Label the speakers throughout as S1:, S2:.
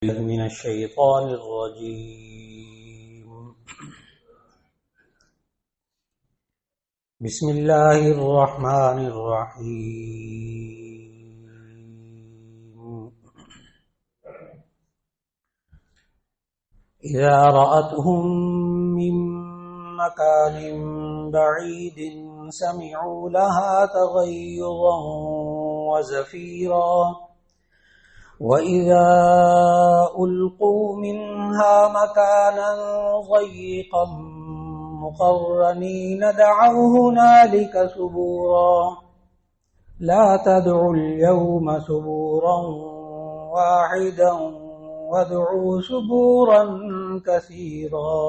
S1: من الشيطان الرجيم. بسم الله الرحمن الرحيم. إذا رأتهم من مكان بعيد سمعوا لها تغيظا وزفيرا وَإِذَا أُلْقُوا مِنْهَا مَكَانًا ضَيِّقًا مُقَرَّنِينَ دَعَوْا هُنَالِكَ ثُبُورًا لَا تَدْعُوا الْيَوْمَ ثُبُورًا وَاحِدًا وَادْعُوا ثُبُورًا كَثِيرًا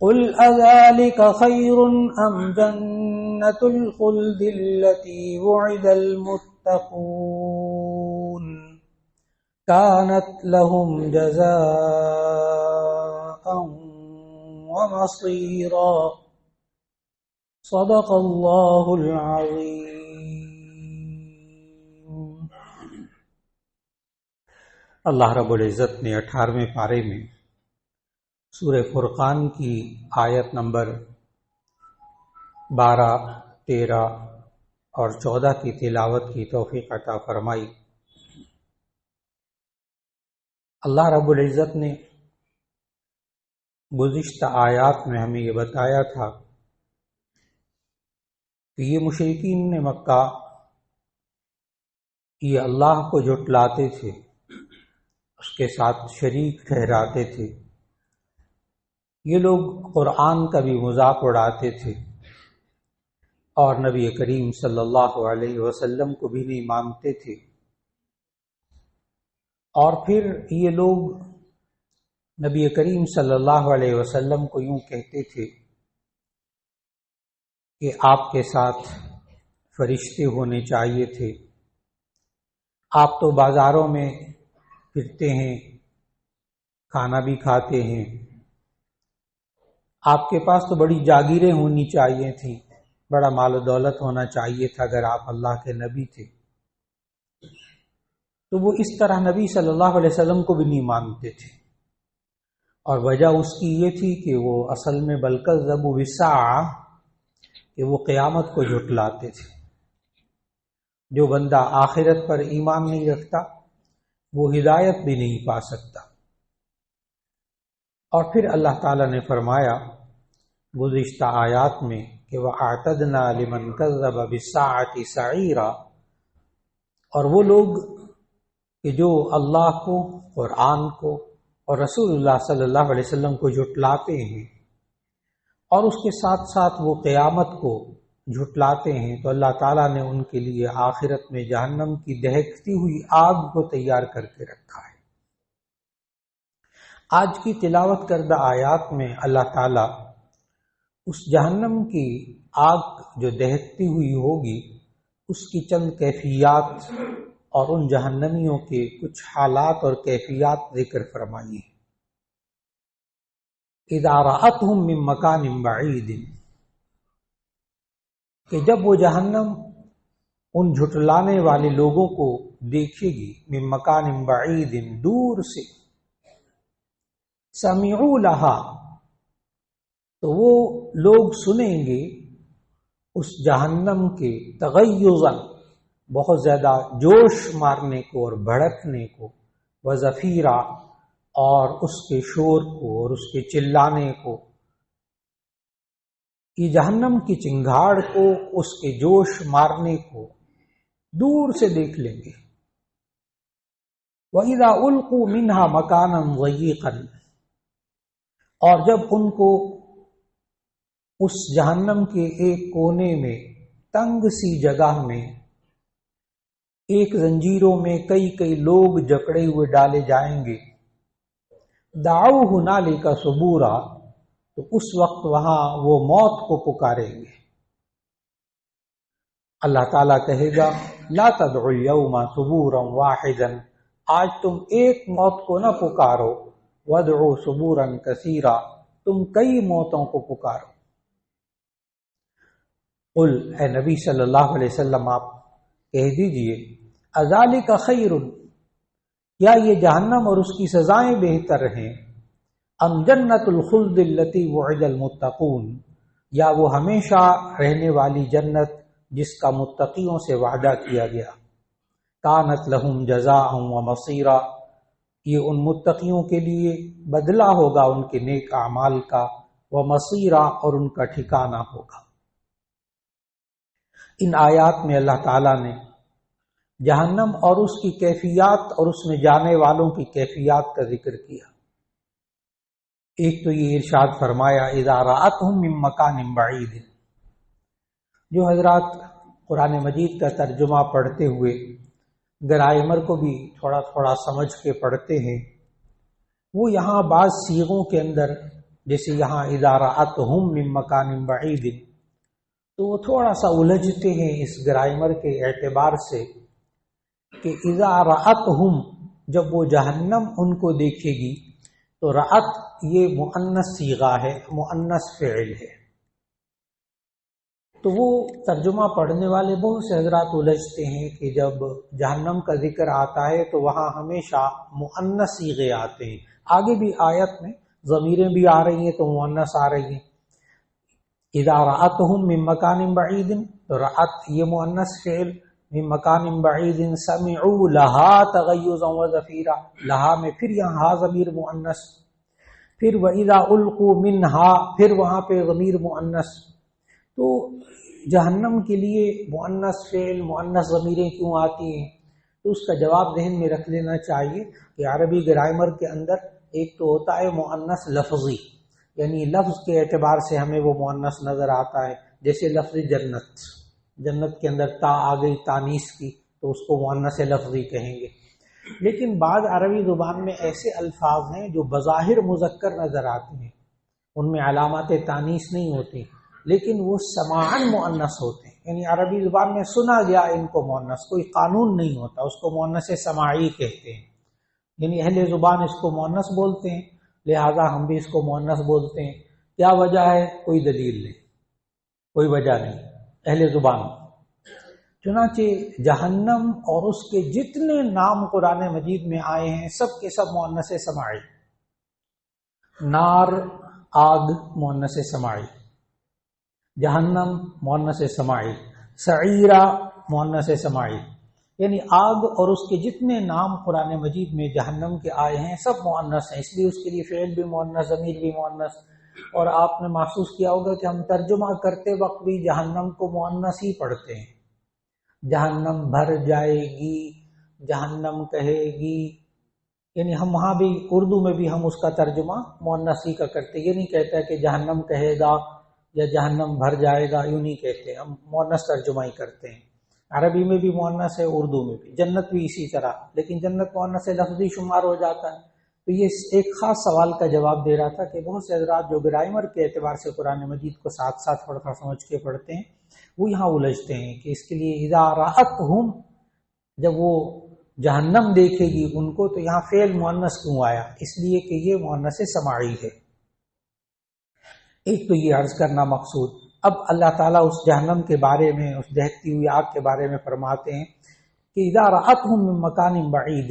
S1: قُلْ أَذَلِكَ خَيْرٌ أَمْ جَنَّةُ الْخُلْدِ الَّتِي وُعِدَ الْمُتَّقُونَ كانت لهم جزاء ومصيرا صدق اللہ العظیم. اللہ رب العزت نے 18ویں پارے میں سورہ فرقان کی آیت نمبر 12، 13 اور 14 کی تلاوت کی توفیق عطا فرمائی. اللہ رب العزت نے گزشتہ آیات میں ہمیں یہ بتایا تھا کہ یہ مشرکین مکہ یہ اللہ کو جھٹلاتے تھے، اس کے ساتھ شریک ٹھہراتے تھے. یہ لوگ قرآن کا بھی مذاق اڑاتے تھے اور نبی کریم صلی اللہ علیہ وسلم کو بھی نہیں مانتے تھے. اور پھر یہ لوگ نبی کریم صلی اللہ علیہ وسلم کو یوں کہتے تھے کہ آپ کے ساتھ فرشتے ہونے چاہیے تھے، آپ تو بازاروں میں پھرتے ہیں، کھانا بھی کھاتے ہیں، آپ کے پاس تو بڑی جاگیریں ہونی چاہیے تھیں، بڑا مال و دولت ہونا چاہیے تھا اگر آپ اللہ کے نبی تھے. تو وہ اس طرح نبی صلی اللہ علیہ وسلم کو بھی نہیں مانتے تھے، اور وجہ اس کی یہ تھی کہ وہ اصل میں بلکذبوا بالساعہ کہ وہ قیامت کو جھٹلاتے تھے. جو بندہ آخرت پر ایمان نہیں رکھتا وہ ہدایت بھی نہیں پا سکتا. اور پھر اللہ تعالیٰ نے فرمایا گزشتہ آیات میں کہ وَأَعْتَدْنَا لِمَنْ كَذَّبَ بِالسَّاعَةِ سَعِيرًا، اور وہ لوگ کہ جو اللہ کو، قرآن کو اور رسول اللہ صلی اللہ علیہ وسلم کو جھٹلاتے ہیں اور اس کے ساتھ ساتھ وہ قیامت کو جھٹلاتے ہیں، تو اللہ تعالیٰ نے ان کے لیے آخرت میں جہنم کی دہکتی ہوئی آگ کو تیار کر کے رکھا ہے. آج کی تلاوت کردہ آیات میں اللہ تعالیٰ اس جہنم کی آگ جو دہکتی ہوئی ہوگی اس کی چند کیفیات اور ان جہنمیوں کے کچھ حالات اور کیفیات ذکر فرمائیے. اذا رأتهم من مکان بعید، کہ جب وہ جہنم ان جھٹلانے والے لوگوں کو دیکھے گی، من مکان بعید، دور سے، سمعوا لها، تو وہ لوگ سنیں گے اس جہنم کے تغیظا، بہت زیادہ جوش مارنے کو اور بھڑکنے کو، وزفیرا، اور اس کے شور کو اور اس کے چلانے کو. یہ جہنم کی چنگھاڑ کو، اس کے جوش مارنے کو دور سے دیکھ لیں گے. وَإِذَا أُلْقُوا مِنْهَا مَكَانًا ضَيِّقًا، اور جب ان کو اس جہنم کے ایک کونے میں، تنگ سی جگہ میں، ایک زنجیروں میں کئی لوگ جکڑے ہوئے ڈالے جائیں گے، دعوا ہنالک ثبورا، تو اس وقت وہاں وہ موت کو پکاریں گے. اللہ تعالیٰ کہے گا لا تدعوا اليوم ثبورا واحدا، آج تم ایک موت کو نہ پکارو، وادعوا ثبورا کثیرا، تم کئی موتوں کو پکارو. قل، اے نبی صلی اللہ علیہ وسلم آپ کہہ دیجئے، اذالک خیر، یا یہ جہنم اور اس کی سزائیں بہتر ہیں، ام جنت الخلد التی وعد المتقون، یا وہ ہمیشہ رہنے والی جنت جس کا متقیوں سے وعدہ کیا گیا، کانت لہم جزاء و مصیرا، یہ ان متقیوں کے لیے بدلہ ہوگا ان کے نیک اعمال کا، و مصیرا، اور ان کا ٹھکانہ ہوگا۔ ان آیات میں اللہ تعالیٰ نے جہنم اور اس کی کیفیات اور اس میں جانے والوں کی کیفیات کا ذکر کیا۔ ایک تو یہ ارشاد فرمایا اذا رأتهم من مکان بعید، جو حضرات قرآن مجید کا ترجمہ پڑھتے ہوئے گرائمر کو بھی تھوڑا تھوڑا سمجھ کے پڑھتے ہیں، وہ یہاں بعض صیغوں کے اندر جیسے یہاں اذا رأتهم من مکان بعید، تو وہ تھوڑا سا الجھتے ہیں اس گرائمر کے اعتبار سے کہ اذا رأتهم، جب وہ جہنم ان کو دیکھے گی، تو رأت یہ مؤنث صیغہ ہے، مؤنث فعل ہے، تو وہ ترجمہ پڑھنے والے بہت سے حضرات الجھتے ہیں کہ جب جہنم کا ذکر آتا ہے تو وہاں ہمیشہ مؤنث صیغے آتے ہیں، آگے بھی آیت میں ضمیریں بھی آ رہی ہیں تو مؤنث آ رہی ہیں۔ اذا رأتهم من مکان بعید، تو رأت یہ مؤنث فعل، من مکان بعید سمعوا لها تغیظا وزفیرا، لہا میں پھر یہاں ہا ضمیر مؤنث، پھر وَإِذَا أُلْقُوا مِنْهَا، پھر وہاں پہ ضمیر مؤنث۔ تو جہنم کے لیے مؤنث فعل مؤنث ضمیریں کیوں آتی ہیں؟ تو اس کا جواب ذہن میں رکھ لینا چاہیے کہ عربی گرامر کے اندر ایک تو ہوتا ہے مؤنث لفظی، یعنی لفظ کے اعتبار سے ہمیں وہ مؤنث نظر آتا ہے، جیسے لفظ جنت، جنت کے اندر تا آ گئی تانیث کی تو اس کو مؤنث لفظی کہیں گے۔ لیکن بعض عربی زبان میں ایسے الفاظ ہیں جو بظاہر مذکر نظر آتے ہیں، ان میں علامات تانیث نہیں ہوتی، لیکن وہ سماعاً مؤنث ہوتے ہیں، یعنی عربی زبان میں سنا گیا ان کو مؤنث، کوئی قانون نہیں ہوتا، اس کو مؤنث سماعی کہتے ہیں، یعنی اہل زبان اس کو مؤنث بولتے ہیں، لہذا ہم بھی اس کو مؤنث بولتے ہیں۔ کیا وجہ ہے؟ کوئی دلیل نہیں، کوئی وجہ نہیں، اہل زبان۔ چنانچہ جہنم اور اس کے جتنے نام قرآن مجید میں آئے ہیں سب کے سب مؤنث سماعی، نار آگ مؤنث سماعی، جہنم مؤنث سماعی، سعیرہ مؤنث سماعی، یعنی آگ اور اس کے جتنے نام قرآن مجید میں جہنم کے آئے ہیں سب مؤنث ہیں، اس لیے اس کے لیے فعل بھی مؤنث، ضمیر بھی مؤنث۔ اور آپ نے محسوس کیا ہوگا کہ ہم ترجمہ کرتے وقت بھی جہنم کو مؤنث ہی پڑھتے ہیں، جہنم بھر جائے گی، جہنم کہے گی، یعنی ہم وہاں بھی اردو میں بھی ہم اس کا ترجمہ مؤنث ہی کا کرتے، یہ نہیں کہتا کہ جہنم کہے گا یا جہنم بھر جائے گا، یوں نہیں کہتے، ہم مؤنث ترجمہ ہی کرتے ہیں۔ عربی میں بھی مؤنث ہے، اردو میں بھی، جنت بھی اسی طرح، لیکن جنت مؤنث لفظی شمار ہو جاتا ہے۔ تو یہ ایک خاص سوال کا جواب دے رہا تھا کہ بہت سے حضرات جو گرامر کے اعتبار سے قرآن مجید کو ساتھ ساتھ تھوڑا تھوڑا سمجھ کے پڑھتے ہیں وہ یہاں الجھتے ہیں کہ اس کے لیے اذا رأتهم، جب وہ جہنم دیکھے گی ان کو، تو یہاں فعل مؤنث کیوں آیا؟ اس لیے کہ یہ مؤنث سماعی ہے۔ ایک تو یہ عرض کرنا مقصود۔ اب اللہ تعالیٰ اس جہنم کے بارے میں، اس دہتی ہوئی آگ کے بارے میں فرماتے ہیں کہ اذا رأتهم من مکان بعید،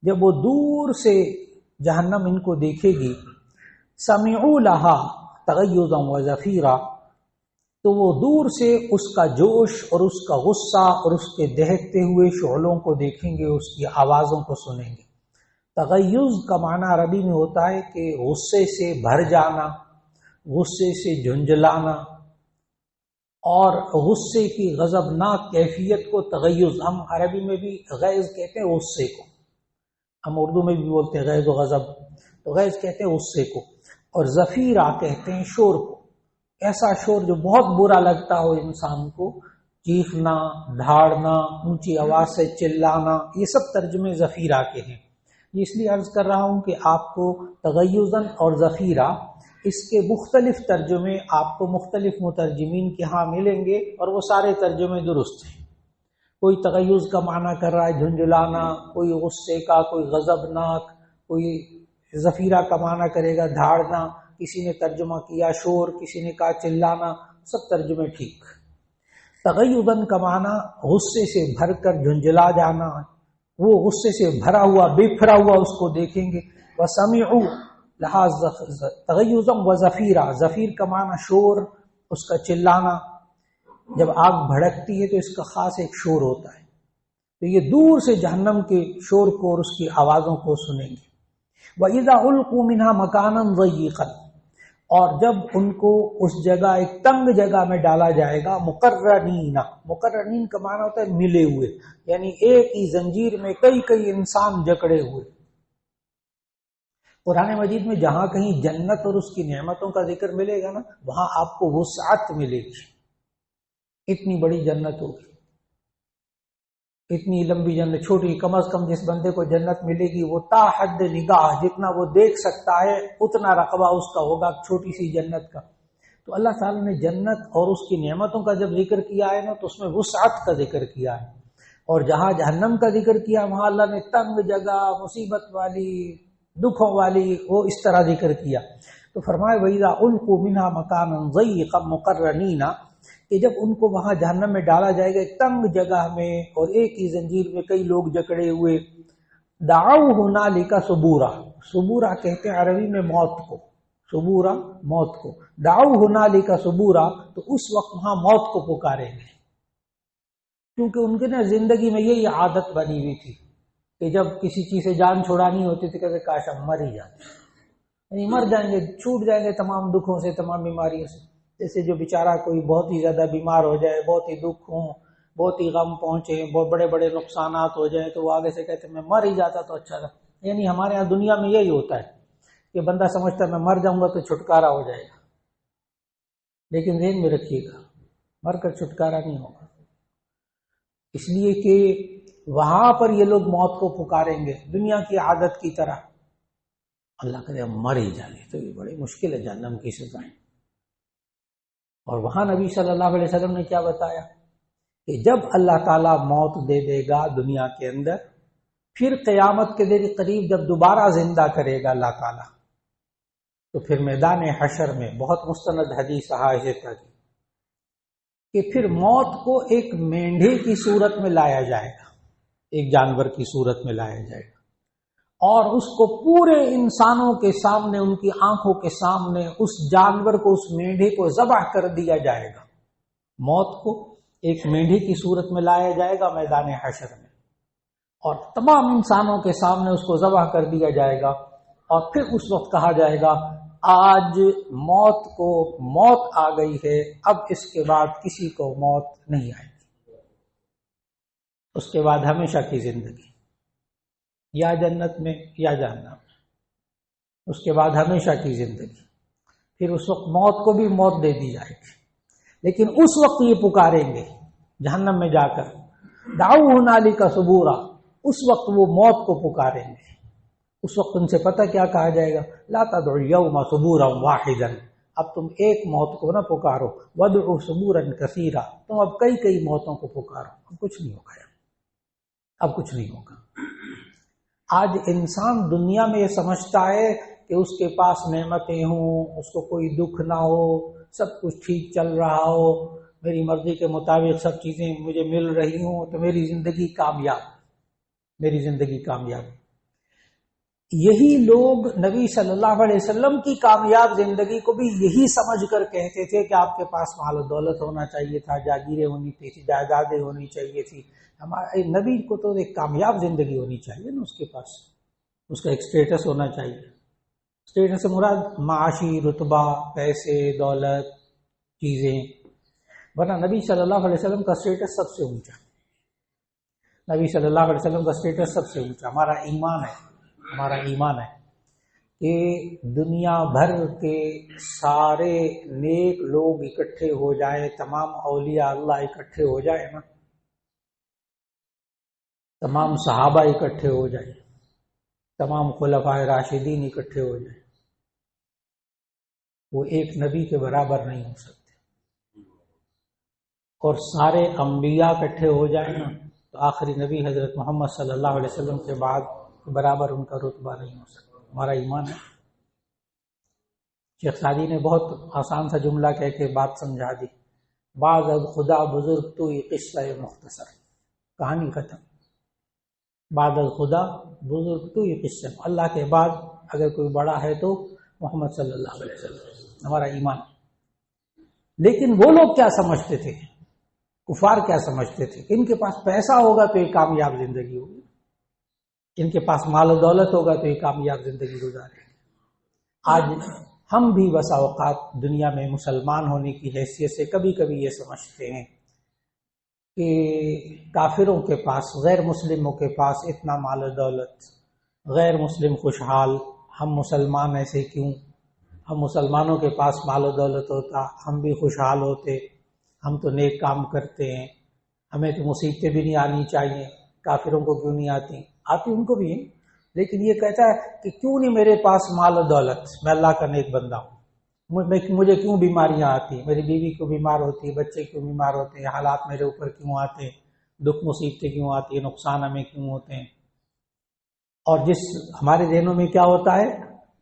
S1: جب وہ دور سے جہنم ان کو دیکھے گی، سمعوا لها تغیظا وزفیرا، تو وہ دور سے اس کا جوش اور اس کا غصہ اور اس کے دہکتے ہوئے شعلوں کو دیکھیں گے، اس کی آوازوں کو سنیں گے۔ تغیظ کا معنی عربی میں ہوتا ہے کہ غصے سے بھر جانا، غصے سے جھنجھلانا، اور غصے کی غضبناک کیفیت کو تغیظ، ہم عربی میں بھی غیظ کہتے ہیں غصے کو، ہم اردو میں بھی بولتے ہیں غیظ و غضب، تو غیظ کہتے ہیں غصے کو، اور زفیرہ کہتے ہیں شور کو، ایسا شور جو بہت برا لگتا ہو انسان کو، چیخنا، دھاڑنا، اونچی آواز سے چلانا، یہ سب ترجمے زفیرہ کے ہیں۔ اس لیے عرض کر رہا ہوں کہ آپ کو تغیظاً اور زفیرہ، اس کے مختلف ترجمے آپ کو مختلف مترجمین کے ہاں ملیں گے، اور وہ سارے ترجمے درست ہیں۔ کوئی تغیظ کا معنی کر رہا ہے جھنجھلانا، کوئی غصے کا، کوئی غضبناک، کوئی زفیرہ کا معنی کرے گا دھاڑنا، کسی نے ترجمہ کیا شور، کسی نے کہا چلانا، سب ترجمے ٹھیک۔ تغیظاً کا معنی غصے سے بھر کر جھنجھلا جانا، وہ غصے سے بھرا ہوا بکھرا ہوا اس کو دیکھیں گے. وَسَمِعُوا لَهَا تَغَيُّظًا وَزَفِيرًا. زفیر کا معنی شور، اس کا چلانا. جب آگ بھڑکتی ہے تو اس کا خاص ایک شور ہوتا ہے، تو یہ دور سے جہنم کے شور کو اور اس کی آوازوں کو سنیں گے. وَإِذَا أُلْقُوا مِنْهَا مَكَانًا ضَيِّقًا. اور جب ان کو اس جگہ ایک تنگ جگہ میں ڈالا جائے گا. مقرنین، مقرنین کا معنی ہوتا ہے ملے ہوئے، یعنی ایک ہی زنجیر میں کئی کئی انسان جکڑے ہوئے. قرآن مجید میں جہاں کہیں جنت اور اس کی نعمتوں کا ذکر ملے گا نا، وہاں آپ کو وسعت ملے گی. اتنی بڑی جنت ہوگی، اتنی لمبی جنت. چھوٹی کم از کم جس بندے کو جنت ملے گی وہ تا حد نگاہ، جتنا وہ دیکھ سکتا ہے اتنا رقبہ اس کا ہوگا چھوٹی سی جنت کا. تو اللہ تعالیٰ نے جنت اور اس کی نعمتوں کا جب ذکر کیا ہے نا، تو اس میں وسعت کا ذکر کیا ہے. اور جہاں جہنم کا ذکر کیا وہاں اللہ نے تنگ جگہ، مصیبت والی، دکھوں والی، وہ اس طرح ذکر کیا. تو فرمائے وَإِذَا أُلْقُوا مِنْهَا مَكَانًا ضَيِّقًا مُقَرَّنِينَ، کہ جب ان کو وہاں جہنم میں ڈالا جائے گا ایک تنگ جگہ میں اور ایک ہی زنجیر میں کئی لوگ جکڑے ہوئے. دعوا هنالك ثبورا. ثبورا کہتے ہیں عربی میں موت کو، ثبورا موت کو. دعوا هنالك ثبورا، تو اس وقت وہاں موت کو پکاریں گے. کیونکہ ان کے نا زندگی میں یہی عادت بنی ہوئی تھی کہ جب کسی چیز سے جان چھڑانی ہوتی تھی کہتے کاش ہم مر ہی جاتے، یعنی مر جائیں گے، چھوٹ جائیں گے تمام دکھوں سے، تمام بیماریوں سے. جیسے جو بیچارہ کوئی بہت ہی زیادہ بیمار ہو جائے، بہت ہی دکھ ہوں، بہت ہی غم پہنچے، بہت بڑے بڑے نقصانات ہو جائیں، تو وہ آگے سے کہتے ہیں میں مر ہی جاتا تو اچھا تھا. یعنی ہمارے یہاں دنیا میں یہی ہوتا ہے کہ بندہ سمجھتا ہے میں مر جاؤں گا تو چھٹکارا ہو جائے گا. لیکن ذہن میں رکھیے گا مر کر چھٹکارا نہیں ہوگا، اس لیے کہ وہاں پر یہ لوگ موت کو پکاریں گے دنیا کی عادت کی طرح. اللہ کرے ہم مر ہی جائیں تو یہ بڑی مشکل ہے جہنم کی سزائیں. اور وہاں نبی صلی اللہ علیہ وسلم نے کیا بتایا کہ جب اللہ تعالیٰ موت دے دے گا دنیا کے اندر، پھر قیامت کے دن قریب جب دوبارہ زندہ کرے گا اللہ تعالیٰ، تو پھر میدان حشر میں بہت مستند حدیث عائشہ کی کہ پھر موت کو ایک مینڈھے کی صورت میں لایا جائے گا، ایک جانور کی صورت میں لایا جائے گا، اور اس کو پورے انسانوں کے سامنے، ان کی آنکھوں کے سامنے اس جانور کو، اس مینڈھے کو ذبح کر دیا جائے گا. موت کو ایک مینڈھے کی صورت میں لایا جائے گا میدان حشر میں، اور تمام انسانوں کے سامنے اس کو ذبح کر دیا جائے گا. اور پھر اس وقت کہا جائے گا آج موت کو موت آ گئی ہے، اب اس کے بعد کسی کو موت نہیں آئے گی. اس کے بعد ہمیشہ کی زندگی، یا جنت میں یا جہنم میں، اس کے بعد ہمیشہ کی زندگی. پھر اس وقت موت کو بھی موت دے دی جائے گی، لیکن اس وقت یہ پکاریں گے جہنم میں جا کر دعوا هنالك ثبورا. اس وقت وہ موت کو پکاریں گے. اس وقت ان سے پتہ کیا کہا جائے گا؟ لا تدعوا اليوم ثبورا واحدا. اب تم ایک موت کو نہ پکارو، وادعوا ثبورا كثيرا. تم اب کئی کئی موتوں کو پکارو. اب کچھ نہیں ہوگا، اب کچھ نہیں ہوگا. آج انسان دنیا میں یہ سمجھتا ہے کہ اس کے پاس نعمتیں ہوں، اس کو کوئی دکھ نہ ہو، سب کچھ ٹھیک چل رہا ہو، میری مرضی کے مطابق سب چیزیں مجھے مل رہی ہوں، تو میری زندگی کامیاب، میری زندگی کامیاب. یہی لوگ نبی صلی اللہ علیہ وسلم کی کامیاب زندگی کو بھی یہی سمجھ کر کہتے تھے کہ آپ کے پاس مال و دولت ہونا چاہیے تھا، جاگیریں ہونی تھی، جائیدادیں ہونی چاہیے تھی. ہمارے نبی کو تو ایک کامیاب زندگی ہونی چاہیے نا، اس کے پاس اس کا ایک سٹیٹس ہونا چاہیے. سٹیٹس سے مراد معاشی رتبہ، پیسے، دولت، چیزیں. ورنہ نبی صلی اللہ علیہ وسلم کا سٹیٹس سب سے اونچا، نبی صلی اللہ علیہ وسلم کا سٹیٹس سب سے اونچا. ہمارا ایمان ہے کہ دنیا بھر کے سارے نیک لوگ اکٹھے ہو جائیں، تمام اولیاء اللہ اکٹھے ہو جائیں نا، تمام صحابہ اکٹھے ہو جائیں، تمام خلفائے راشدین اکٹھے ہو جائیں، وہ ایک نبی کے برابر نہیں ہو سکتے. اور سارے انبیاء اکٹھے ہو جائیں نا تو آخری نبی حضرت محمد صلی اللہ علیہ وسلم کے بعد برابر ان کا رتبہ نہیں ہو سکتا. ہمارا ایمان ہے. شیخ سعدی نے بہت آسان سا جملہ کہہ کے بات سمجھا دی. بعض از خدا بزرگ تو یہ قصہ مختصر، کہانی ختم. بعد الخدا بزرگ تو یہ قصہ، اللہ کے بعد اگر کوئی بڑا ہے تو محمد صلی اللہ علیہ وسلم، ہمارا ایمان۔ لیکن وہ لوگ کیا سمجھتے تھے، کفار کیا سمجھتے تھے کہ ان کے پاس پیسہ ہوگا تو یہ کامیاب زندگی ہوگی، ان کے پاس مال و دولت ہوگا تو یہ کامیاب زندگی گزارے گی۔ آج ہم بھی بسا اوقات دنیا میں مسلمان ہونے کی حیثیت سے کبھی کبھی یہ سمجھتے ہیں کہ کافروں کے پاس، غیر مسلموں کے پاس اتنا مال و دولت، غیر مسلم خوشحال، ہم مسلمان ایسے کیوں؟ ہم مسلمانوں کے پاس مال و دولت ہوتا ہم بھی خوشحال ہوتے، ہم تو نیک کام کرتے ہیں، ہمیں تو مصیبتیں بھی نہیں آنی چاہیے، کافروں کو کیوں نہیں آتی؟ آتی ان کو بھی ہیں، لیکن یہ کہتا ہے کہ کیوں نہیں میرے پاس مال و دولت، میں اللہ کا نیک بندہ ہوں، مجھے کیوں بیماریاں آتی، میری بیوی کیوں بیمار ہوتی، بچے کیوں بیمار ہوتے ہیں، حالات میرے اوپر کیوں آتے ہیں، دکھ مصیبتیں کیوں آتی ہیں، نقصان ہمیں کیوں ہوتے ہیں؟ اور جس ہمارے ذہنوں میں کیا ہوتا ہے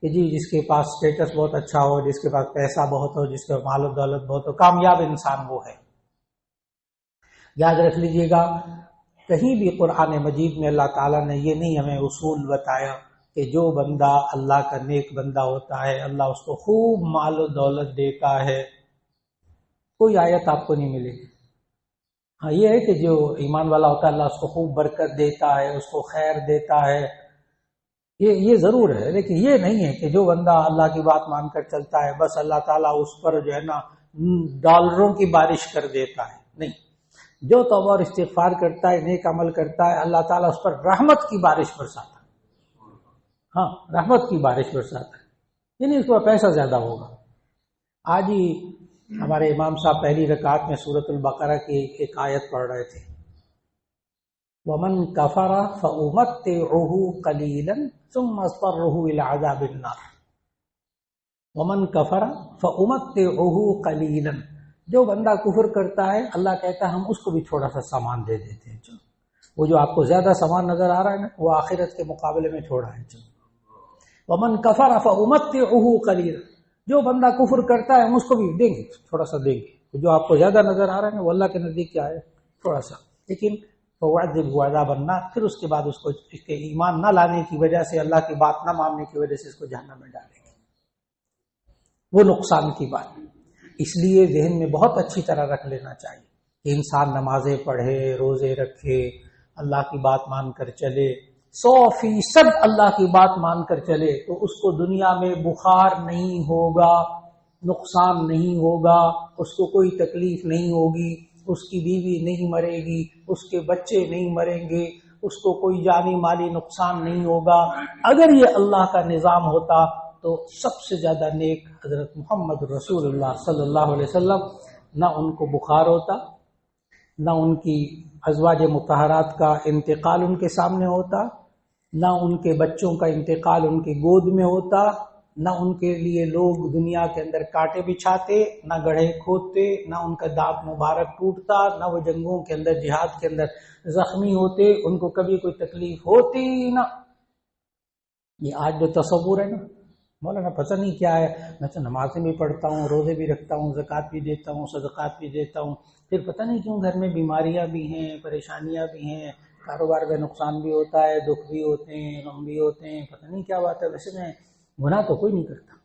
S1: کہ جی جس کے پاس سٹیٹس بہت اچھا ہو، جس کے پاس پیسہ بہت ہو، جس کے پاس مال و دولت بہت ہو، کامیاب انسان وہ ہے۔ یاد رکھ لیجئے گا، کہیں بھی قرآن مجید میں اللہ تعالیٰ نے یہ نہیں ہمیں اصول بتایا کہ جو بندہ اللہ کا نیک بندہ ہوتا ہے اللہ اس کو خوب مال و دولت دیتا ہے، کوئی آیت آپ کو نہیں ملے گی۔ ہاں یہ ہے کہ جو ایمان والا ہوتا ہے اللہ اس کو خوب برکت دیتا ہے، اس کو خیر دیتا ہے، یہ ضرور ہے، لیکن یہ نہیں ہے کہ جو بندہ اللہ کی بات مان کر چلتا ہے بس اللہ تعالیٰ اس پر جو ہے نا ڈالروں کی بارش کر دیتا ہے، نہیں۔ جو توبہ اور استغفار کرتا ہے، نیک عمل کرتا ہے، اللہ تعالیٰ اس پر رحمت کی بارش برساتا ہے، ہاں رحمت کی بارش برساتا ہے، یعنی اس کو پیسہ زیادہ ہوگا۔ آج ہی ہمارے امام صاحب پہلی رکعت میں سورۃ البقرہ کی ایک آیت پڑھ رہے تھے، وَمَن كَفَرَ فَأُمَتِّعُهُ قَلِيلًا ثُمَّ اضْطَرُّهُ إِلَى عَذَابِ النَّارِ۔ وَمَن كَفَرَ فَأُمَتِّعُهُ قَلِيلًا، جو بندہ کفر کرتا ہے اللہ کہتا ہے ہم اس کو بھی تھوڑا سا سامان دے دیتے ہیں، چلو وہ جو آپ کو زیادہ سامان نظر آ رہا ہے نا وہ آخرت کے مقابلے میں تھوڑا ہے، چلو وَمَن كَفَرَ فَأُمَتِّعُهُ قَلِيلًا، جو بندہ کفر کرتا ہے ہم اس کو بھی دیں گے، تھوڑا سا دیں گے، جو آپ کو زیادہ نظر آ رہا ہے نا وہ اللہ کے نزدیک کیا ہے، تھوڑا سا، لیکن فَوَعْذِبْهُ عَذَابًا النَّارِ، پھر اس کے بعد اس کو اس کے ایمان نہ لانے کی وجہ سے، اللہ کی بات نہ ماننے کی وجہ سے اس کو جہنم میں ڈالیں گے، وہ نقصان کی بات۔ اس لیے ذہن میں بہت اچھی طرح رکھ لینا چاہیے کہ انسان نمازیں پڑھے، روزے رکھے، اللہ کی بات مان کر چلے، 100% اللہ کی بات مان کر چلے تو اس کو دنیا میں بخار نہیں ہوگا، نقصان نہیں ہوگا، اس کو کوئی تکلیف نہیں ہوگی، اس کی بیوی نہیں مرے گی، اس کے بچے نہیں مریں گے، اس کو کوئی جانی مالی نقصان نہیں ہوگا۔ اگر یہ اللہ کا نظام ہوتا تو سب سے زیادہ نیک حضرت محمد رسول اللہ صلی اللہ علیہ وسلم، نہ ان کو بخار ہوتا، نہ ان کی ازواج مطہرات کا انتقال ان کے سامنے ہوتا، نہ ان کے بچوں کا انتقال ان کی گود میں ہوتا، نہ ان کے لیے لوگ دنیا کے اندر کانٹے بچھاتے، نہ گڑھے کھودتے، نہ ان کا دانت مبارک ٹوٹتا، نہ وہ جنگوں کے اندر جہاد کے اندر زخمی ہوتے، ان کو کبھی کوئی تکلیف ہوتی نہ۔ یہ آج جو تصور ہے نا مولانا پتہ نہیں کیا ہے، میں تو نمازیں بھی پڑھتا ہوں، روزے بھی رکھتا ہوں، زکوٰۃ بھی دیتا ہوں، صدقات بھی دیتا ہوں، پھر پتہ نہیں کیوں گھر میں بیماریاں بھی ہیں، پریشانیاں بھی ہیں، کاروبار میں نقصان بھی ہوتا ہے، دکھ بھی ہوتے ہیں، غم بھی ہوتے ہیں، پتہ نہیں کیا بات ہے۔ ویسے میں گناہ تو کوئی نہیں کرتا۔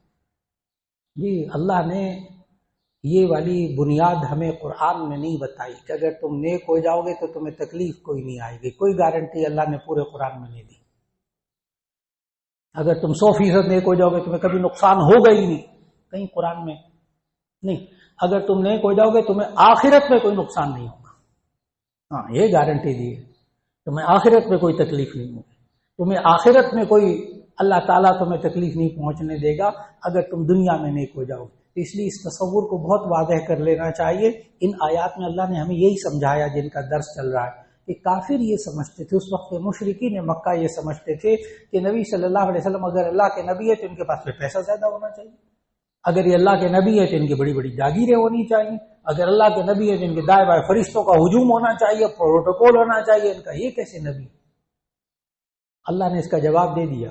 S1: جی اللہ نے یہ والی بنیاد ہمیں قرآن میں نہیں بتائی کہ اگر تم نیک ہو جاؤ گے تو تمہیں تکلیف کوئی نہیں آئے گی، کوئی گارنٹی اللہ نے پورے قرآن میں نہیں دی۔ اگر تم 100% نیک ہو جاؤ گے تمہیں کبھی نقصان ہوگا ہی نہیں، کہیں قرآن میں نہیں۔ اگر تم نیک ہو جاؤ گے تمہیں آخرت میں کوئی نقصان نہیں ہوگا، ہاں یہ گارنٹی دی ہے، تمہیں آخرت میں کوئی تکلیف نہیں ہوگی، تمہیں آخرت میں کوئی اللہ تعالیٰ تمہیں تکلیف نہیں پہنچنے دے گا اگر تم دنیا میں نیک ہو جاؤ گے۔ اس لیے اس تصور کو بہت واضح کر لینا چاہیے۔ ان آیات میں اللہ نے ہمیں یہی سمجھایا جن کا درس چل رہا ہے کہ کافر یہ سمجھتے تھے، اس وقت مشرکین مکہ یہ سمجھتے تھے کہ نبی صلی اللہ علیہ وسلم اگر اللہ کے نبی ہے تو ان کے پاس پھر پیسہ زیادہ ہونا چاہیے، اگر یہ اللہ کے نبی ہے تو ان کی بڑی بڑی جاگیریں ہونی چاہیے، اگر اللہ کے نبی ہے تو ان کے دائیں بائیں فرشتوں کا ہجوم ہونا چاہیے، پروٹوکول ہونا چاہیے، ان کا یہ کیسے نبی؟ اللہ نے اس کا جواب دے دیا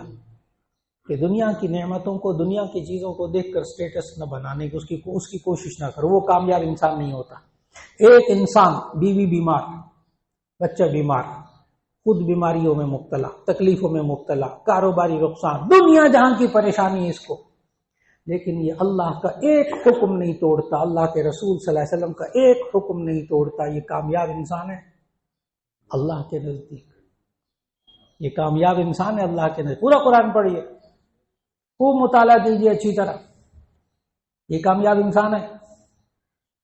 S1: کہ دنیا کی نعمتوں کو، دنیا کی چیزوں کو دیکھ کر سٹیٹس نہ بنانے کی اس کی کوشش نہ کرو، وہ کامیاب انسان نہیں ہوتا۔ ایک انسان، بیوی بیمار، بچہ بیمار، خود بیماریوں میں مبتلا، تکلیفوں میں مبتلا، کاروباری نقصان، دنیا جہاں کی پریشانی ہے اس کو، لیکن یہ اللہ کا ایک حکم نہیں توڑتا، اللہ کے رسول صلی اللہ علیہ وسلم کا ایک حکم نہیں توڑتا، یہ کامیاب انسان ہے اللہ کے نزدیک، یہ کامیاب انسان ہے اللہ کے نزدیک۔ پورا قرآن پڑھیے، خوب مطالعہ کیجیے اچھی طرح، یہ کامیاب انسان ہے۔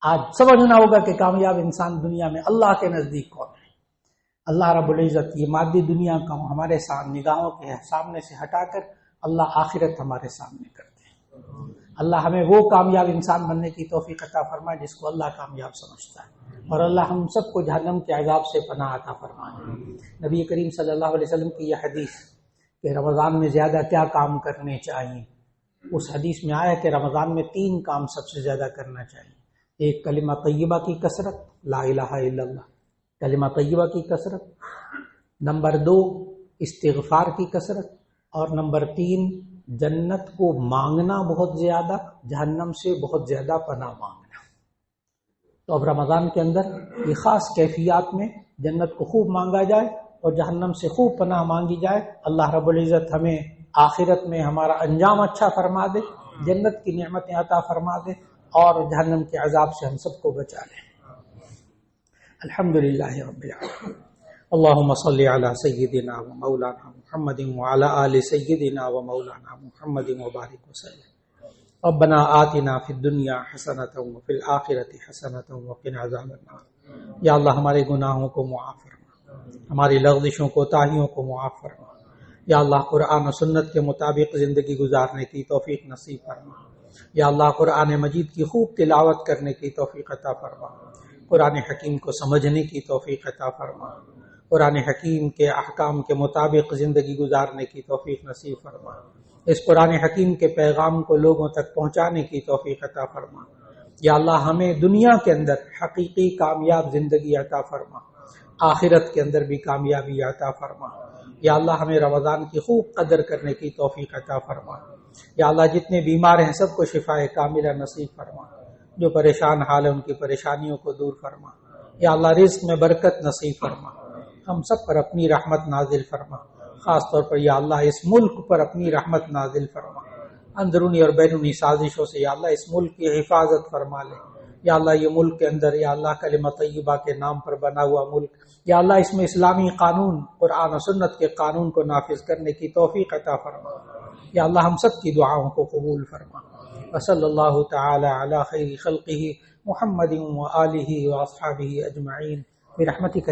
S1: آج سمجھنا ہوگا کہ کامیاب انسان دنیا میں اللہ کے نزدیک کون ہے۔ اللہ رب العزت یہ مادی دنیا کا ہمارے سامنے نگاہوں کے سامنے سے ہٹا کر اللہ آخرت ہمارے سامنے کرتے ہیں۔ اللہ ہمیں وہ کامیاب انسان بننے کی توفیق عطا فرمائے جس کو اللہ کامیاب سمجھتا ہے، اور اللہ ہم سب کو جہنم کے عذاب سے پناہ عطا فرمائے۔ نبی کریم صلی اللہ علیہ وسلم کی یہ حدیث کہ رمضان میں زیادہ کیا کام کرنے چاہیے، اس حدیث میں آیا کہ رمضان میں 3 کام سب سے زیادہ کرنا چاہیے۔ ایک کلمہ طیبہ کی کثرت، لا الہ الا اللہ، کلمہ طیبہ کی کثرت، نمبر 2 استغفار کی کثرت، اور نمبر 3 جنت کو مانگنا بہت زیادہ، جہنم سے بہت زیادہ پناہ مانگنا۔ تو اب رمضان کے اندر یہ خاص کیفیات میں جنت کو خوب مانگا جائے اور جہنم سے خوب پناہ مانگی جائے۔ اللہ رب العزت ہمیں آخرت میں ہمارا انجام اچھا فرما دے، جنت کی نعمتیں عطا فرما دے، اور جہنم کے عذاب سے ہم سب کو بچا لے۔ الحمدللہ رب العالمین، اللہم صلی علی سیدنا و مولانا محمد وعلی آل سیدنا و مولانا محمد وبارک وسلم۔ ربنا آتنا فی الدنیا حسنۃ وفی الآخرۃ حسنۃ وقنا عذاب النار۔ یا اللہ ہمارے گناہوں کو معاف فرما، ہماری لغزشوں کوتاہیوں کو معاف فرما۔ یا اللہ قرآن و سنت کے مطابق زندگی گزارنے کی توفیق نصیب فرما۔ یا اللہ قرآن مجید کی خوب تلاوت کرنے کی توفیق عطا فرما، قرآن حکیم کو سمجھنے کی توفیق عطا فرما، قرآن حکیم کے احکام کے مطابق زندگی گزارنے کی توفیق نصیب فرما، اس قرآن حکیم کے پیغام کو لوگوں تک پہنچانے کی توفیق عطا فرما۔ یا اللہ ہمیں دنیا کے اندر حقیقی کامیاب زندگی عطا فرما، آخرت کے اندر بھی کامیابی عطا فرما۔ یا اللہ ہمیں رمضان کی خوب قدر کرنے کی توفیق عطا فرما۔ یا اللہ جتنے بیمار ہیں سب کو شفاء کاملہ نصیب فرما، جو پریشان حال ہیں ان کی پریشانیوں کو دور فرما۔ یا اللہ رزق میں برکت نصیب فرما، ہم سب پر اپنی رحمت نازل فرما، خاص طور پر یا اللہ اس ملک پر اپنی رحمت نازل فرما، اندرونی اور بیرونی سازشوں سے یا اللہ اس ملک کی حفاظت فرما لے۔ یا اللہ یہ ملک کے اندر یا اللہ کلمہ طیبہ کے نام پر بنا ہوا ملک، یا اللہ اس میں اسلامی قانون، قرآن و سنت کے قانون کو نافذ کرنے کی توفیق عطا فرما۔ یا اللہ ہم سب کی دعاؤں کو قبول فرما۔ وصلی اللہ تعالی علی خیر خلقہ محمد وآلہ واصحابہ اجمعین برحمتک